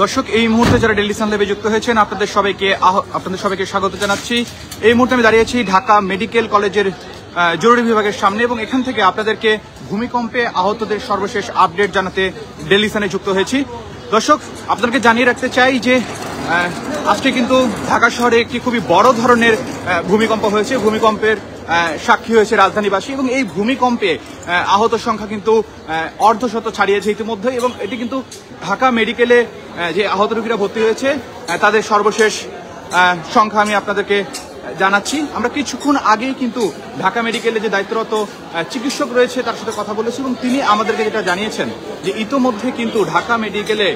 দর্শক, এই মুহূর্তে যারা ডেইলি সান লাইভে যুক্ত হয়েছেন আপনাদের সবাইকে স্বাগত জানাচ্ছি। এই মুহূর্তে আমি দাঁড়িয়েছি ঢাকা মেডিকেল কলেজের জরুরি বিভাগের সামনে এবং এখান থেকে আপনাদেরকে ভূমিকম্পে আহতদের সর্বশেষ আপডেট জানাতে ডেইলি সানে যুক্ত হয়েছি। দর্শক, আপনাদেরকে জানিয়ে রাখতে চাই যে আজকে কিন্তু ঢাকা শহরে একটি খুবই বড় ধরনের ভূমিকম্প হয়েছে। ভূমিকম্পের সাক্ষী হয়েছে রাজধানীবাসী এবং এই ভূমিকম্পে আহত সংখ্যা কিন্তু অর্ধশত ছাড়িয়েছে ইতিমধ্যে এবং এটি কিন্তু ঢাকা মেডিকেলে যে আহত রোগীরা ভর্তি হয়েছে তাদের সর্বশেষ সংখ্যা আমি আপনাদেরকে জানাচ্ছি। আমরা কিছুক্ষণ আগেই কিন্তু ঢাকা মেডিকেলে যে দায়িত্বরত চিকিৎসক রয়েছে তার সাথে কথা বলেছি এবং তিনি আমাদেরকে যেটা জানিয়েছেন যে ইতোমধ্যে কিন্তু ঢাকা মেডিকেলে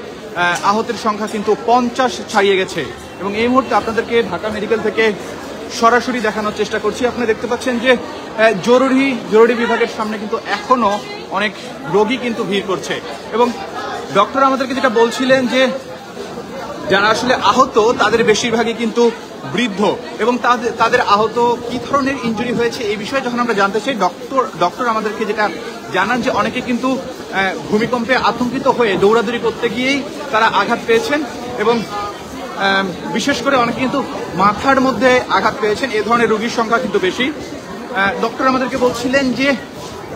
আহতের সংখ্যা কিন্তু 50 ছাড়িয়ে গেছে এবং এই মুহূর্তে আপনাদেরকে ঢাকা মেডিকেল থেকে সরাসরি দেখানোর চেষ্টা করছি। আপনারা দেখতে পাচ্ছেন যে জরুরি বিভাগের সামনে কিন্তু এখনো অনেক রোগী কিন্তু ভিড় করছে এবং ডক্টর আমাদেরকে যেটা বলছিলেন যে যারা আসলে আহত তাদের বেশিরভাগই কিন্তু বৃদ্ধ এবং তাদের আহত কি ধরনের ইনজুরি হয়েছে এই বিষয়ে যখন আমরা জানতে চাই ডক্টর আমাদেরকে যেটা জানান যে অনেকে কিন্তু ভূমিকম্পে আতঙ্কিত হয়ে দৌড়াদৌড়ি করতে গিয়েই তারা আঘাত পেয়েছেন এবং বিশেষ করে অনেকে কিন্তু মাথার মধ্যে আঘাত পেয়েছেন। এ ধরনের রোগীর সংখ্যা কিন্তু বেশি। ডক্টর আমাদেরকে বলছিলেন যে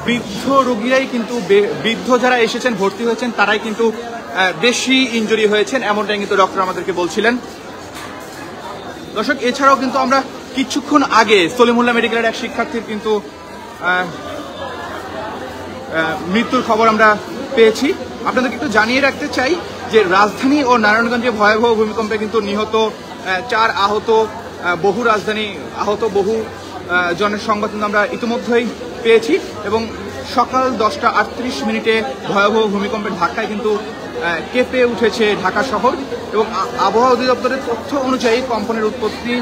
বৃদ্ধ রোগীরাই কিন্তু বৃদ্ধ যারা এসেছেন ভর্তি হয়েছেন তারাই কিন্তু বেশি ইনজুরি হয়েছেন, এমনটাই কিন্তু ডক্টর আমাদেরকে বলছিলেন। দর্শক, এছাড়াও কিন্তু আমরা কিছুক্ষণ আগে সলিমুল্লাহ মেডিকেলের এক শিক্ষার্থীর কিন্তু মৃত্যুর খবর আমরা পেয়েছি। আপনাদেরকে একটু জানিয়ে রাখতে চাই যে রাজধানী ও নারায়ণগঞ্জে ভয়াবহ ভূমিকম্পে কিন্তু নিহত 4 আহত বহু জনের সংবাদ কিন্তু আমরা ইতিমধ্যেই পেয়েছি এবং সকাল 10:38 ভয়াবহ ভূমিকম্পের ধাক্কায় কিন্তু কেঁপে উঠেছে ঢাকা শহর এবং আবহাওয়া অধিদপ্তরের তথ্য অনুযায়ী কম্পনের উৎপত্তি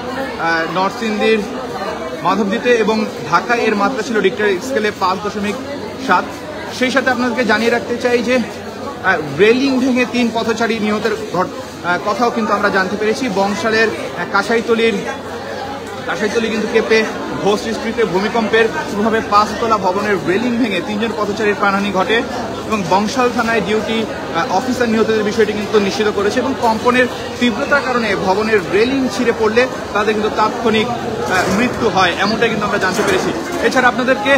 নরসিংদীর মাধবদীতে এবং ঢাকায় এর মাত্রা ছিল রিক্টার স্কেলে 5.7। সেই সাথে আপনাদেরকে জানিয়ে রাখতে চাই যে রেলিং ভেঙে 3 পথচারী নিহতের কথাও কিন্তু আমরা জানতে পেরেছি। বংশালের কাঁসাইতলি কিন্তু কেঁপে ঘোষ স্ট্রিটে ভূমিকম্পের প্রভাবে 5 তলা ভবনের রেলিং ভেঙে 3 জন পথচারীর প্রাণহানি ঘটে এবং বংশাল থানায় ডিউটি অফিসার নিহতদের বিষয়টি কিন্তু নিশ্চিত করেছে এবং কম্পনের তীব্রতার কারণে ভবনের রেলিং ছিঁড়ে পড়লে তাদের কিন্তু তাৎক্ষণিক মৃত্যু হয়, এমনটাই কিন্তু আমরা জানতে পেরেছি। এছাড়া আপনাদেরকে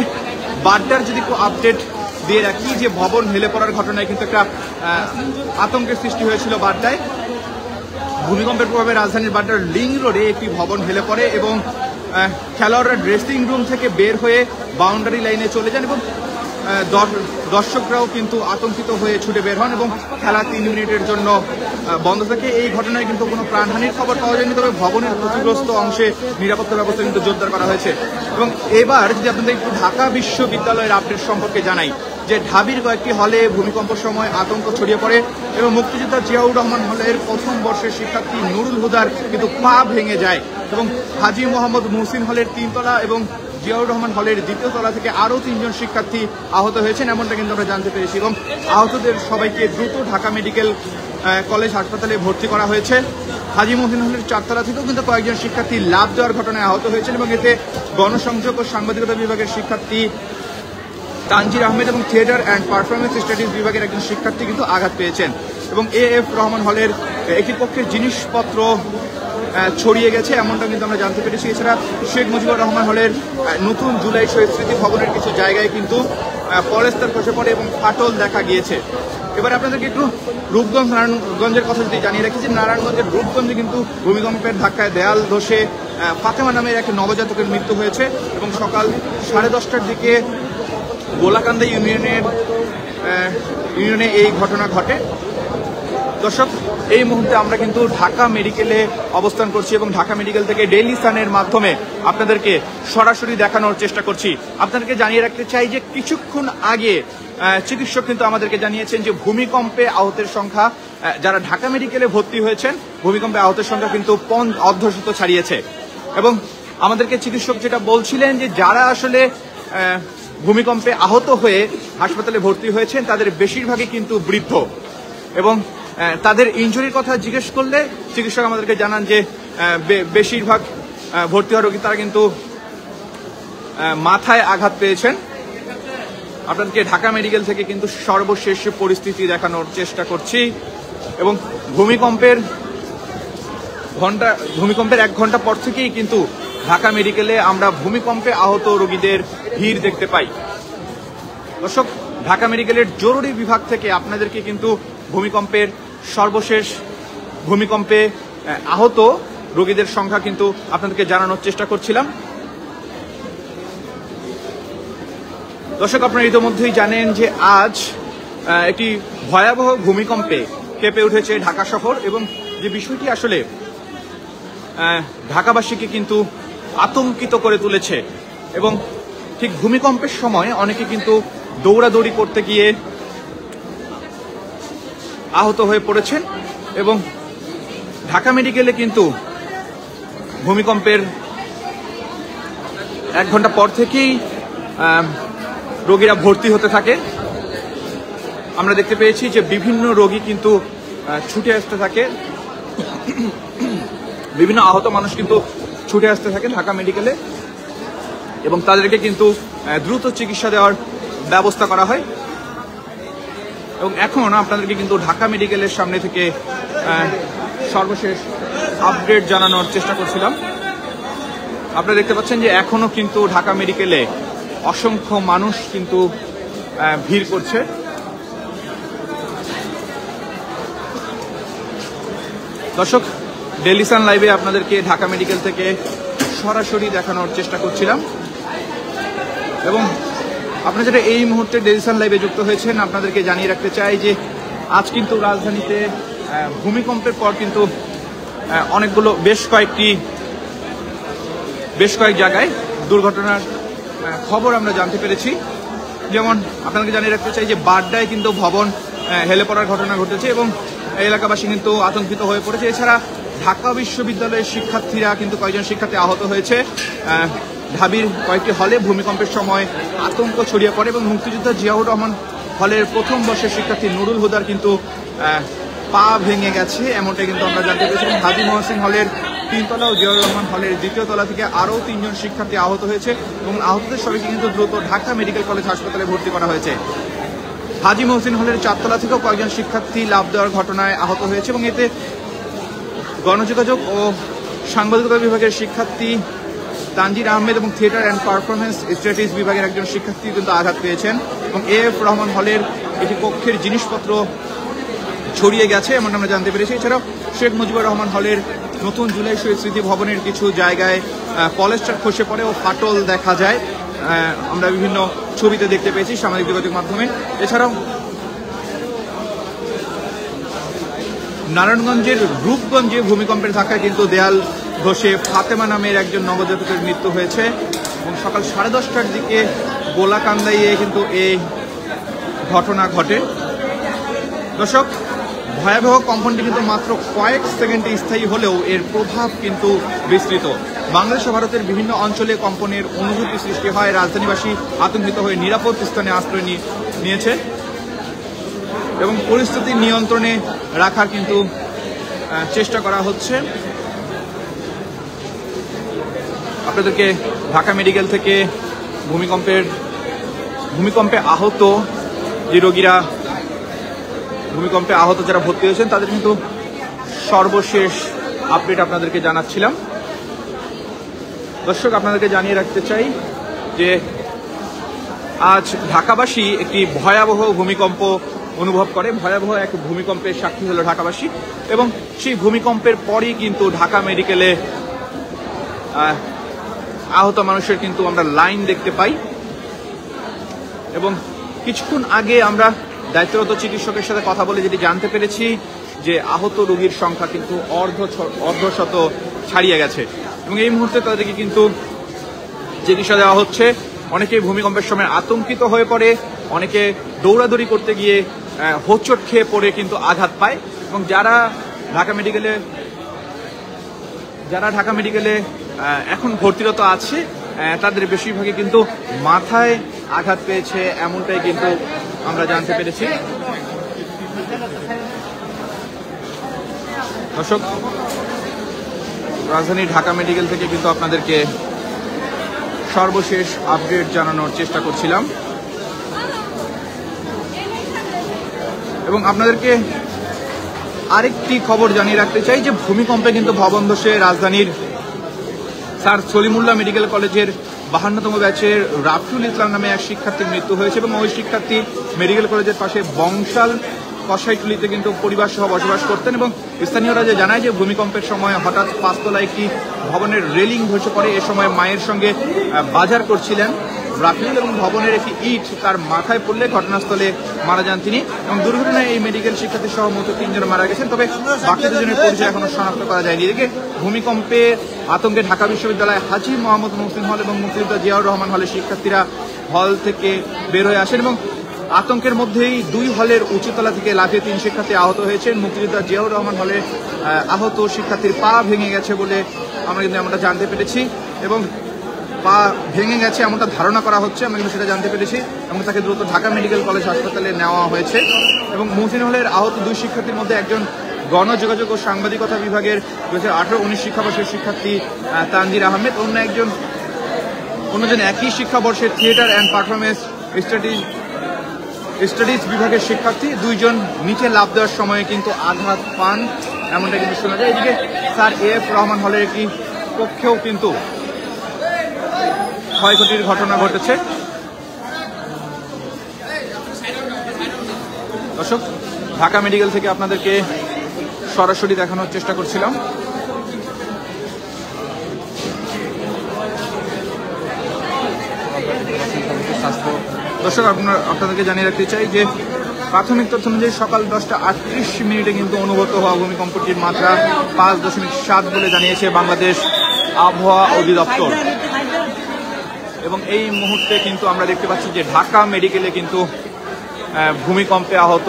বাড্ডার যদি আপডেট দিয়ে রাখি যে ভবন হেলে পড়ার ঘটনায় কিন্তু একটা আতঙ্কের সৃষ্টি হয়েছিল বাড্ডায়। ভূমিকম্পের প্রভাবে রাজধানীর বাড্ডার লিং রোডে একটি ভবন হেলে পড়ে এবং খেলোয়াড়রা ড্রেসিং রুম থেকে বের হয়ে বাউন্ডারি লাইনে চলে যান এবং দর্শকরাও কিন্তু আতঙ্কিত হয়ে ছুটে বের হন এবং খেলা 3 মিনিটের জন্য বন্ধ থাকে। এই ঘটনায় কিন্তু কোনো প্রাণহানির খবর পাওয়া যায়নি, তবে ভবনের ক্ষতিগ্রস্ত অংশে নিরাপত্তা ব্যবস্থা কিন্তু জোরদার করা হয়েছে। এবং এবার যদি আপনাদের একটু ঢাকা বিশ্ববিদ্যালয়ের আপডেট সম্পর্কে জানাই যে ঢাবির কয়েকটি হলে ভূমিকম্পের সময় আতঙ্ক ছড়িয়ে পড়ে এবং মুক্তিযোদ্ধা জিয়াউর রহমান হলের প্রথম বর্ষের শিক্ষার্থী নুরুল হুদার কিন্তু পা ভেঙে যায় এবং হাজী মোহাম্মদ মুহসিন হলের 3 তলা এবং জিয়াউর রহমান হলের 2য় তলা থেকে আরও 3 জন শিক্ষার্থী আহত হয়েছেন, এমনটা কিন্তু আমরা জানতে পেরেছি এবং আহতদের সবাইকে দ্রুত ঢাকা মেডিকেল কলেজ হাসপাতালে ভর্তি করা হয়েছে। হাজী মোহসিন হলের 4 তলা থেকেও কিন্তু কয়েকজন শিক্ষার্থী লাফ দেওয়ার ঘটনায় আহত হয়েছেন এবং এতে গণসংযোগ ও সাংবাদিকতা বিভাগের শিক্ষার্থী তানজির আহমেদ এবং থিয়েটার অ্যান্ড পারফরমেন্স স্টাডিজ বিভাগের একজন শিক্ষার্থী কিন্তু আঘাত পেয়েছেন এবং এএফ রহমান হলের একটি পক্ষের জিনিসপত্র ছড়িয়ে গেছে, এমনটা কিন্তু আমরা জানতে পেরেছি। এছাড়া শেখ মুজিবুর রহমান হলের নতুন জুলাই শহীদ স্মৃতি ভবনের কিছু জায়গায় কিন্তু পলেস্তার খসে পড়ে এবং ফাটল দেখা গিয়েছে। এবার আপনাদেরকে একটু নারায়ণগঞ্জের কথা যদি জানিয়ে রাখি যে নারায়ণগঞ্জের রূপগঞ্জে কিন্তু ভূমিকম্পের ধাক্কায় দেয়াল ধসে ফাতেমা নামের এক নবজাতকের মৃত্যু হয়েছে এবং সকাল 10:30টার দিকে গোলাকান্দা ইউনিয়নে এই ঘটনা ঘটে। দর্শক, এই মুহূর্তে আমরা কিন্তু ঢাকা মেডিকেলে অবস্থান করছি এবং ঢাকা মেডিকেল থেকে ডেইলি সানের মাধ্যমে আপনাদেরকে সরাসরি দেখানোর চেষ্টা করছি। আপনাদেরকে জানিয়ে রাখতে চাই যে কিছুক্ষণ আগে চিকিৎসক কিন্তু আমাদেরকে জানিয়েছেন যে ভূমিকম্পে আহতের সংখ্যা যারা ঢাকা মেডিকেলে ভর্তি হয়েছেন ভূমিকম্পে আহতের সংখ্যা কিন্তু অর্ধশত ছাড়িয়েছে এবং আমাদেরকে চিকিৎসক যেটা বলছিলেন যে যারা আসলে ভূমিকম্পে আহত হয়ে হাসপাতালে ভর্তি হয়েছেন তাদের বেশিরভাগই কিন্তু বৃদ্ধ এবং তাদের ইনজুরির কথা জিজ্ঞেস করলে চিকিৎসক আমাদেরকে জানান যে বেশিরভাগ ভর্তি হওয়া রোগী তারা কিন্তু মাথায় আঘাত পেয়েছেন। আপনাদেরকে ঢাকা মেডিকেল থেকে কিন্তু সর্বশেষ পরিস্থিতি দেখানোর চেষ্টা করছি। এবং ভূমিকম্পের 1 ঘন্টা পর থেকেই কিন্তু ঢাকা মেডিকেলে আমরা ভূমিকম্পে আহত রোগীদের ভিড় দেখতে পাই। দর্শক, ঢাকা মেডিকেলের জরুরি বিভাগ থেকে আপনাদেরকে কিন্তু ভূমিকম্পের সর্বশেষ ভূমিকম্পে আহত রোগীদের সংখ্যা কিন্তু আপনাদেরকে জানানোর চেষ্টা করছিলাম। দর্শক, আপনারা ইতিমধ্যেই জানেন যে আজ একটি ভয়াবহ ভূমিকম্পে কেঁপে উঠেছে ঢাকা শহর, এবং যে বিষয়টি আসলে ঢাকাবাসীকে কিন্তু আতঙ্কিত করে তুলেছে। এবং ঠিক ভূমিকম্পের সময় অনেকে কিন্তু দৌড়াদৌড়ি করতে গিয়ে আহত হয়ে পড়েছেন, এবং ঢাকা মেডিকেলে কিন্তু ভূমিকম্পের 1 ঘন্টা পর থেকেই রোগীরা ভর্তি হতে থাকে। আমরা দেখতে পেয়েছি যে বিভিন্ন রোগী কিন্তু ছুটে আসতে থাকে, বিভিন্ন আহত মানুষ কিন্তু ছুটে আসতে থাকে ঢাকা মেডিকেলে, এবং তাদেরকে কিন্তু দ্রুত চিকিৎসা দেওয়ার ব্যবস্থা করা হয়। এবং এখন আপনাদেরকে কিন্তু ঢাকা মেডিকেলের সামনে থেকে সর্বশেষ আপডেট জানানোর চেষ্টা করছিলাম। আপনারা দেখতে পাচ্ছেন যে এখনো কিন্তু ঢাকা মেডিকেলে অসংখ্য মানুষ কিন্তু ভিড় করছে। দর্শক, ডেইলি সান লাইভে আপনাদেরকে ঢাকা মেডিকেল থেকে সরাসরি দেখানোর চেষ্টা করছিলাম, এবং আপনারা যারা এই মুহূর্তে ডেইলি সান লাইভে যুক্ত হয়েছেন আপনাদেরকে জানিয়ে রাখতে চাই যে আজ কিন্তু রাজধানীতে ভূমিকম্পের পর কিন্তু বেশ কয়েক জায়গায় দুর্ঘটনার খবর আমরা জানতে পেরেছি। যেমন আপনাদেরকে জানিয়ে রাখতে চাই যে বাড্ডায় কিন্তু ভবন হেলে পড়ার ঘটনা ঘটেছে, এবং এলাকাবাসী কিন্তু আতঙ্কিত হয়ে পড়েছে। এছাড়া ঢাকা বিশ্ববিদ্যালয়ের শিক্ষার্থীরা কিন্তু কয়েকজন শিক্ষার্থী আহত হয়েছে। ঢাবির কয়েকটি হলে ভূমিকম্পের সময় আতঙ্ক ছড়িয়ে পড়ে, এবং মুক্তিযোদ্ধা জিয়াউর রহমান হলের প্রথম বর্ষের শিক্ষার্থী নুরুল হুদার কিন্তু পা ভেঙে গেছে, এমনটাই কিন্তু আমরা জানতে পেরেছি। এবং হাজী মহসিন হলের 3 তলা ও জিয়াউর রহমান হলের 2য় তলা থেকে আরও 3 জন শিক্ষার্থী আহত হয়েছে, এবং আহতদের সবাইকে কিন্তু দ্রুত ঢাকা মেডিকেল কলেজ হাসপাতালে ভর্তি করা হয়েছে। হাজী মহসিন হলের 4 তলা থেকেও কয়েকজন শিক্ষার্থী লাফ দেওয়ার ঘটনায় আহত হয়েছে, এবং এতে গণযোগাযোগ ও সাংবাদিকতা বিভাগের শিক্ষার্থী তানজির আহমেদ এবং থিয়েটার অ্যান্ড পারফরমেন্স স্ট্র্যাটেজি বিভাগের একজন শিক্ষার্থী কিন্তু আঘাত পেয়েছেন, এবং এএফ রহমান হলের একটি কক্ষের জিনিসপত্র ছড়িয়ে গেছে এমন আমরা জানতে পেরেছি। এছাড়াও শেখ মুজিবুর রহমান হলের নতুন জুলাই শহীদ স্মৃতি ভবনের কিছু জায়গায় পলেস্টার খসে পড়ে ও ফাটল দেখা যায়, আমরা বিভিন্ন ছবিতে দেখতে পেয়েছি সামাজিক যোগাযোগ মাধ্যমে। এছাড়াও নারায়ণগঞ্জের রূপগঞ্জে ভূমিকম্পের ধাক্কায় কিন্তু দেয়াল ধসে ফাতেমা নামের একজন নবজাতকের মৃত্যু হয়েছে, এবং সকাল 10:30টার দিকে গোলাকান্দাইয়ে কিন্তু এই ঘটনা ঘটে। দর্শক, ভয়াবহ কম্পনটি কিন্তু মাত্র কয়েক সেকেন্ডে স্থায়ী হলেও এর প্রভাব কিন্তু বিস্তৃত। বাংলাদেশ ও ভারতের বিভিন্ন অঞ্চলে কম্পনের অনুভূতি সৃষ্টি হয়, রাজধানীবাসী আতঙ্কিত হয়ে নিরাপদ স্থানে আশ্রয় নিয়েছে, এবং পরিস্থিতি নিয়ন্ত্রণে রাখার কিন্তু চেষ্টা করা হচ্ছে। আপনাদেরকে ঢাকা মেডিকেল থেকে ভূমিকম্পে আহত যে রোগীরা ভূমিকম্পে আহত যারা ভর্তি হয়েছেন তাদের কিন্তু সর্বশেষ আপডেট আপনাদেরকে জানাচ্ছিলাম। দর্শক, আপনাদেরকে জানিয়ে রাখতে চাই যে আজ ঢাকাবাসী একটি ভয়াবহ ভূমিকম্প অনুভব করে, ভয়াবহ এক ভূমিকম্পের সাক্ষী হলো ঢাকাবাসী, এবং সেই ভূমিকম্পের পরই কিন্তু ঢাকা মেডিকেলে আহত মানুষের কিন্তু আমরা লাইন দেখতে পাই। এবং কিছুক্ষণ আগে আমরা দায়িত্বরত চিকিৎসকের সাথে কথা বলে যেটি জানতে পেরেছি যে আহত রোগীর সংখ্যা কিন্তু অর্ধশত ছাড়িয়ে গেছে, এবং এই মুহূর্তে তাদেরকে কিন্তু চিকিৎসা দেওয়া হচ্ছে। অনেকে ভূমিকম্পের সময় আতঙ্কিত হয়ে পড়ে, অনেকে দৌড়াদৌড়ি করতে গিয়ে হোঁচট খেয়ে পড়ে কিন্তু আঘাত পায়, এবং যারা ঢাকা মেডিকেলে এখন ভর্তিরত আছে তাদের বেশিরভাগই কিন্তু মাথায় আঘাত পেয়েছে, এমনটাই কিন্তু আমরা জানতে পেরেছি। দর্শক, রাজধানীর ঢাকা মেডিকেল থেকে কিন্তু আপনাদেরকে সর্বশেষ আপডেট জানানোর চেষ্টা করছিলাম, এবং আপনাদেরকে আরেকটি খবর জানিয়ে রাখতে চাই যে ভূমিকম্পে কিন্তু ভবন ধসে রাজধানীর স্যার সলিমুল্লাহ মেডিকেল কলেজের 52তম ব্যাচের রাফিউল ইসলাম নামে এক শিক্ষার্থীর মৃত্যু হয়েছে এবং ওই শিক্ষার্থী মেডিকেল কলেজের পাশে বংশাল কসাইটুলিতে কিন্তু পরিবার সহ বসবাস করতেন এবং স্থানীয়রা যে জানায় যে ভূমিকম্পের সময় হঠাৎ 5 তলায় একটি ভবনের রেলিং ধসে পড়ে। এ সময় মায়ের সঙ্গে বাজার করছিলেন রাফিউল এবং ভবনের একটি ইট তার মাথায় পড়লে ঘটনাস্থলে মারা যান তিনি এবং দুর্ঘটনায় এই মেডিকেল শিক্ষার্থী সহ মোট 3 জন মারা গেছেন, তবে বাকি 2 জনের পরিচয় এখনো শনাক্ত করা যায়নি। এদিকে ভূমিকম্পে আতঙ্কে ঢাকা বিশ্ববিদ্যালয় হাজী মোহাম্মদ মুহসিন হল এবং মুক্তিযোদ্ধা জিয়াউর রহমান হলের শিক্ষার্থীরা হল থেকে বের হয়ে আসেন এবং আতঙ্কের মধ্যেই 2 হলের উঁচুতলা থেকে লাফিয়ে 3 শিক্ষার্থী আহত হয়েছেন। মুক্তিযোদ্ধা জিয়াউর রহমান হলে আহত শিক্ষার্থীর পা ভেঙে গেছে বলে আমরা কিন্তু এমনটা জানতে পেরেছি এবং পা ভেঙে গেছে এমনটা ধারণা করা হচ্ছে, আমরা কিন্তু সেটা জানতে পেরেছি এবং তাকে দ্রুত ঢাকা মেডিকেল কলেজ হাসপাতালে নেওয়া হয়েছে এবং মুহসিন হলের আহত 2 শিক্ষার্থীর মধ্যে একজন গণযোগাযোগ ও সাংবাদিকতা বিভাগের 2018-19 শিক্ষাবর্ষের শিক্ষার্থী তানজির আহমেদ, অন্যজন একই শিক্ষাবর্ষের থিয়েটার অ্যান্ড পারফরমেন্স স্টাডিজ বিভাগের শিক্ষার্থী। 2 জন নিচে লাফ দেওয়ার সময় কিন্তু আঘাত পান এমনটা কিন্তু শোনা যায়। এদিকে স্যার এফ রহমান হলের একটি কক্ষেও কিন্তু ক্ষয়ক্ষতির ঘটনা ঘটেছে। দর্শক, ঢাকা মেডিকেল থেকে আপনাদেরকে সরাসরি দেখানোর চেষ্টা করছিলাম। দর্শক, আপনাদেরকে জানিয়ে রাখতে চাই যে প্রাথমিক তথ্য অনুযায়ী সকাল 10:38 কিন্তু অনুভূত হওয়া ভূমিকম্পটির মাত্রা 5.7 বলে জানিয়েছে বাংলাদেশ আবহাওয়া অধিদপ্তর এবং এই মুহূর্তে কিন্তু আমরা দেখতে পাচ্ছি যে ঢাকা মেডিকেলে কিন্তু ভূমিকম্পে আহত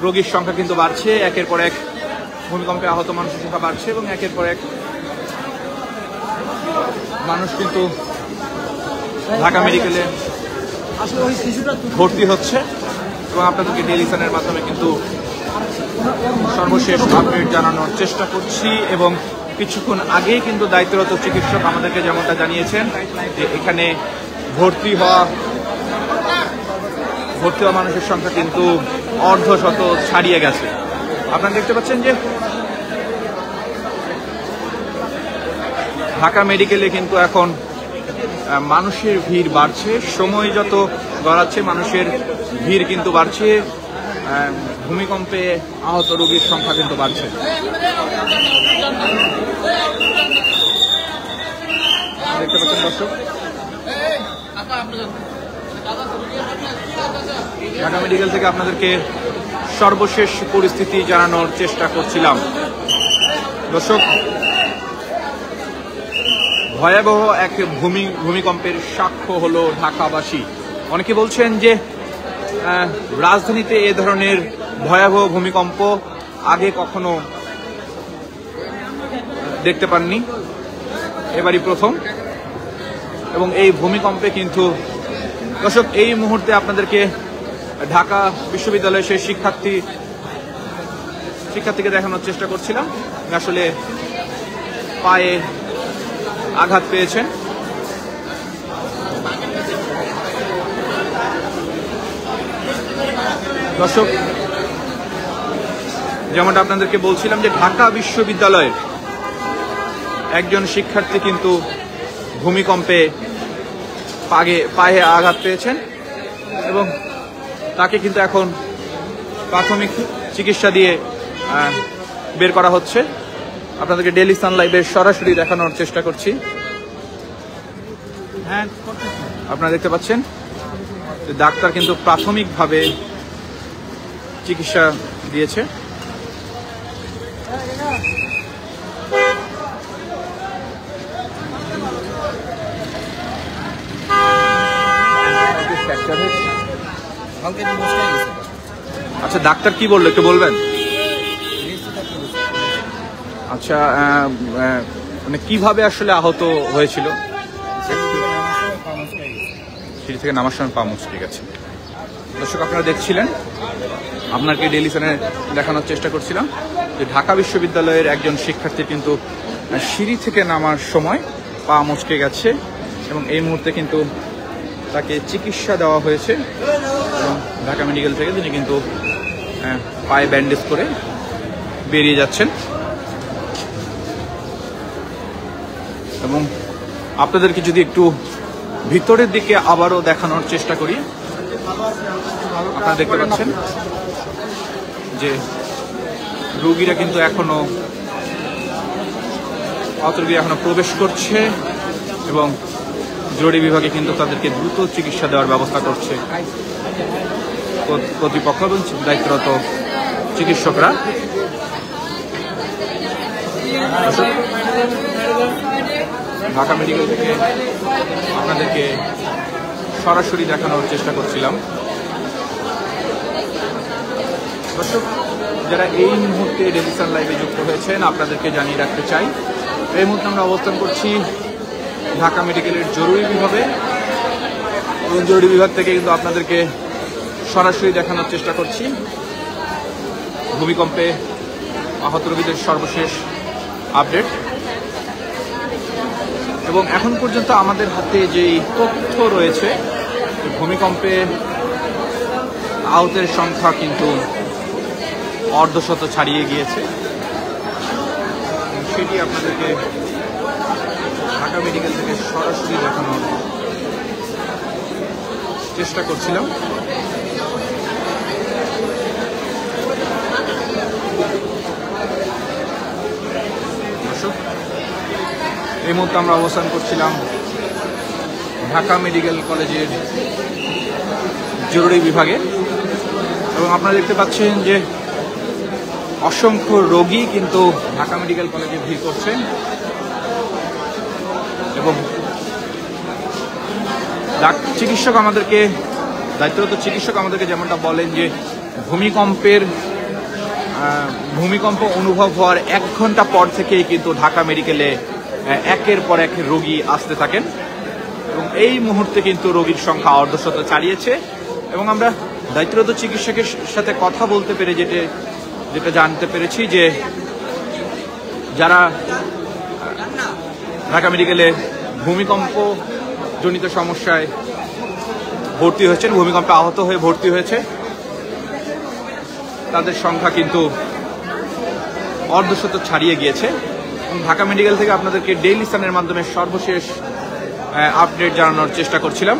রোগীর সংখ্যা কিন্তু বাড়ছে, একের পর এক ভূমিকম্পে আহত মানুষের সংখ্যা বাড়ছে এবং একের পর এক মানুষ কিন্তু ঢাকা মেডিকেলে ভর্তি হচ্ছে এবং আপনাদেরকে ডেইলি সানের মাধ্যমে কিন্তু সর্বশেষ আপডেট জানানোর চেষ্টা করছি এবং কিছুক্ষণ আগেই কিন্তু দায়িত্বরত চিকিৎসক আমাদেরকে যেমনটা জানিয়েছেন যে এখানে ভর্তি হওয়া মানুষের সংখ্যা কিন্তু অর্ধশত ছাড়িয়ে গেছে। আপনারা দেখতে পাচ্ছেন যে ঢাকা মেডিকেলে কিন্তু এখন মানুষের ভিড় বাড়ছে, সময় যত গড়াচ্ছে মানুষের ভিড় কিন্তু বাড়ছে, ভূমিকম্পে আহত রোগীর সংখ্যা কিন্তু বাড়ছে। দেখতে পাচ্ছেন দর্শক, ঢাকা মেডিকেল থেকে আপনাদেরকে সর্বশেষ পরিস্থিতি জানানোর চেষ্টা করছিলাম। দর্শক, ভয়াবহ এক ভূমিকম্পের সাক্ষ্য হলো ঢাকাবাসী। অনেকে বলছেন যে রাজধানীতে এ ধরনের ভয়াবহ ভূমিকম্প আগে কখনো দেখতে পাননি, এবারই প্রথম এবং এই ভূমিকম্পে কিন্তু দর্শক এই মুহূর্তে আপনাদেরকে ঢাকা বিশ্ববিদ্যালয়ের সেই শিক্ষার্থীকে দেখানোর চেষ্টা করছিলাম, আসলে পায়ে আঘাত পেয়েছেন। দর্শক, যেমনটা আপনাদেরকে বলছিলাম যে ঢাকা বিশ্ববিদ্যালয়ের একজন শিক্ষার্থী কিন্তু ভূমিকম্পে পায়ে আঘাত পেয়েছেন এবং তাকে কিন্তু এখন প্রাথমিক চিকিৎসা দিয়ে বের করা হচ্ছে। আপনাদেরকে ডেইলি সান লাইভের সরাসরি দেখানোর চেষ্টা করছি। আপনারা দেখতে পাচ্ছেন ডাক্তার কিন্তু প্রাথমিকভাবে চিকিৎসা দিয়েছে। আচ্ছা, ডাক্তার কি বললো একটু বলবেন? আচ্ছা, মানে কিভাবে আসলে আহত হয়েছিল? সিঁড়ি থেকে নামার সময় পা মুচকে গেছে। দর্শক, আপনারা দেখছিলেন, আপনাকে ডেইলি সানে দেখানোর চেষ্টা করছিলাম যে ঢাকা বিশ্ববিদ্যালয়ের একজন শিক্ষার্থী কিন্তু সিঁড়ি থেকে নামার সময় পা মুচকে গেছে এবং এই মুহূর্তে কিন্তু তাকে চিকিৎসা দেওয়া হয়েছে এবং ঢাকা মেডিকেল থেকে তিনি কিন্তু পায়ে ব্যান্ডেজ করে বেরিয়ে যাচ্ছেন। এবং আপনাদেরকে যদি একটু ভিতরের দিকে আবারও দেখানোর চেষ্টা করি, আপনারা দেখতে পাচ্ছেন যে রোগীরা কিন্তু এখনো প্রবেশ করছে এবং জরুরি বিভাগে কিন্তু তাদেরকে দ্রুত চিকিৎসা দেওয়ার ব্যবস্থা করছে কর্তৃপক্ষ এবং দায়িত্বরত চিকিৎসকরা। ঢাকা মেডিকেল থেকে আপনাদেরকে সরাসরি দেখানোর চেষ্টা করছিলাম। দর্শক, যারা এই মুহূর্তে ডেইলি সান লাইভে যুক্ত হয়েছেন, আপনাদেরকে জানিয়ে রাখতে চাই এই মুহূর্তে আমরা অবস্থান করছি ঢাকা মেডিকেলের জরুরি বিভাগে এবং জরুরি বিভাগ থেকে কিন্তু আপনাদেরকে সরাসরি দেখানোর চেষ্টা করছি ভূমিকম্পে আহত রোগীদের সর্বশেষ আপডেট। এবং এখন পর্যন্ত আমাদের হাতে যেই তথ্য রয়েছে, ভূমিকম্পে আহতের সংখ্যা কিন্তু অর্ধশত ছাড়িয়ে গিয়েছে। সেটি আপনাদেরকে ঢাকা মেডিকেল থেকে সরাসরি দেখানোর চেষ্টা করছিলাম। এই মুহূর্তে আমরা অবস্থান করছিলাম ঢাকা মেডিকেল কলেজের জরুরি বিভাগে এবং আপনারা দেখতে পাচ্ছেন যে অসংখ্য রোগী কিন্তু ঢাকা মেডিকেল কলেজে ভিড় করছেন এবং চিকিৎসক আমাদেরকে দায়িত্বরত চিকিৎসক আমাদেরকে যেমনটা বলেন যে ভূমিকম্প অনুভব হওয়ার 1 ঘন্টা পর থেকেই কিন্তু ঢাকা মেডিকেলে একের পর এক রোগী আসতে থাকেন এবং এই মুহূর্তে কিন্তু রোগীর সংখ্যা অর্ধশত ছাড়িয়েছে। এবং আমরা দায়িত্বরত চিকিৎসকের সাথে কথা বলতে পেরে যেটা জানতে পেরেছি যে যারা ঢাকা মেডিকেলে ভূমিকম্প জনিত সমস্যায় ভর্তি হয়েছেন, ভূমিকম্পে আহত হয়ে ভর্তি হয়েছে, তাদের সংখ্যা কিন্তু অর্ধশত ছাড়িয়ে গিয়েছে। এবং ঢাকা মেডিকেল থেকে আপনাদেরকে ডেইলি সানের মাধ্যমে সর্বশেষ আপডেট জানানোর চেষ্টা করছিলাম।